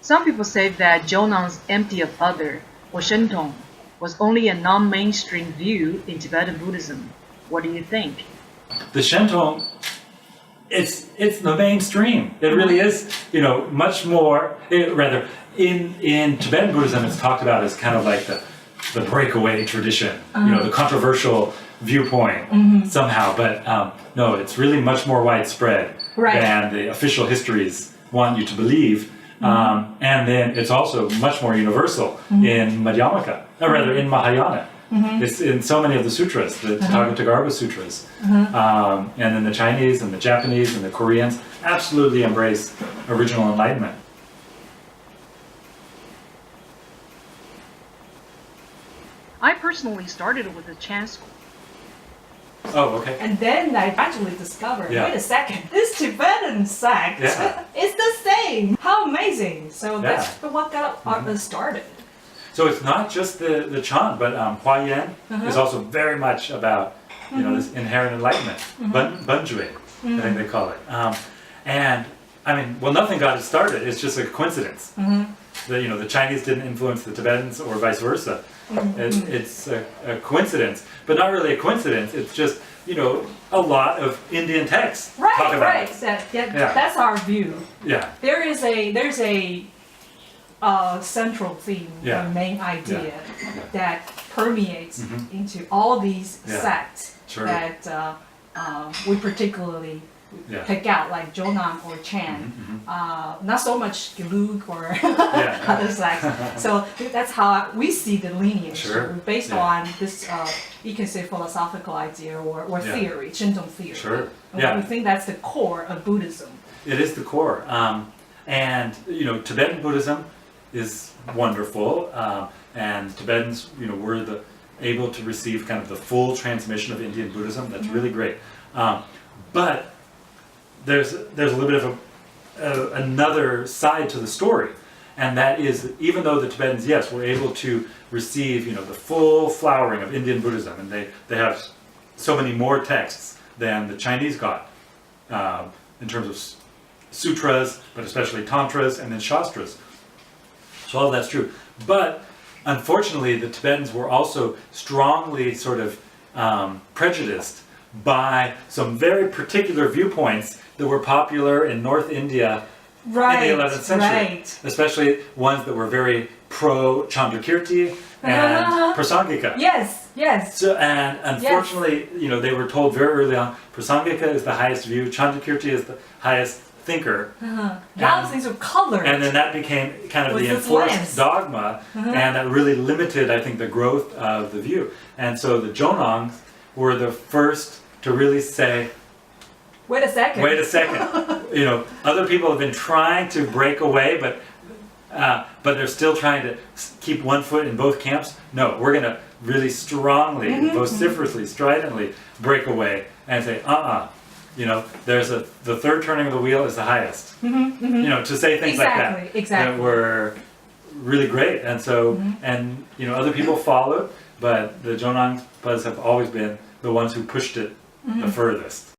Some people say that Jonang's empty of other, or Shentong, was only a non-mainstream view in Tibetan Buddhism. What do you think? The Shentong, it's the mainstream. It really is, much more, in Tibetan Buddhism, it's talked about as kind of like the breakaway tradition, the controversial viewpoint somehow. But no, it's really much more widespread than the official histories want you to believe. And then it's also much more universal in Madhyamaka, or rather in Mahayana. It's in so many of the sutras, the Tathagata sutras. And then the Chinese and the Japanese and the Koreans absolutely embrace original enlightenment. I personally started with the Chan school. Oh, okay. And then I actually discovered, Yeah. wait a second, this Tibetan sect is the same. How amazing. So that's what got us started. So it's not just the Chan, but Huayan is also very much about this inherent enlightenment, Bunjue, I think they call it. And I mean, well, nothing got it started. It's just a coincidence. The Chinese didn't influence the Tibetans or vice versa. It's a coincidence, but not really a coincidence. It's just a lot of Indian texts talk about it. That's our view. Yeah. There's a central theme, the main idea that permeates into all these sects that we particularly pick out, like Jonang or Chan. Not so much Gelug or other sects. So that's how we see the lineage based on this, you can say, philosophical idea or theory, Shinton theory. We think that's the core of Buddhism. It is the core. And Tibetan Buddhism is wonderful, and Tibetans, were able to receive kind of the full transmission of Indian Buddhism. That's really great. But there's a little bit of another side to the story, and that is, even though the Tibetans, yes, were able to receive the full flowering of Indian Buddhism, and they have so many more texts than the Chinese got in terms of sutras, but especially tantras and then shastras. So all that's true. But unfortunately, the Tibetans were also strongly sort of prejudiced by some very particular viewpoints that were popular in North India in the 11th century. Especially ones that were very pro-Chandrakirti and Prasangika. Yes. So, and unfortunately, they were told very early on, Prasangika is the highest view, Chandrakirti is the highest thinker. A lot of things were colored. And then that became kind of the enforced dogma, and that really limited, I think, the growth of the view. And so the Jonangs were the first to really say, Wait a second. Other people have been trying to break away, but they're still trying to keep one foot in both camps. No, we're going to really strongly, vociferously, stridently break away and say, there's the third turning of the wheel is the highest. To say things like that. That were really great. And so, and other people followed, but the Jonangpas have always been the ones who pushed it the furthest.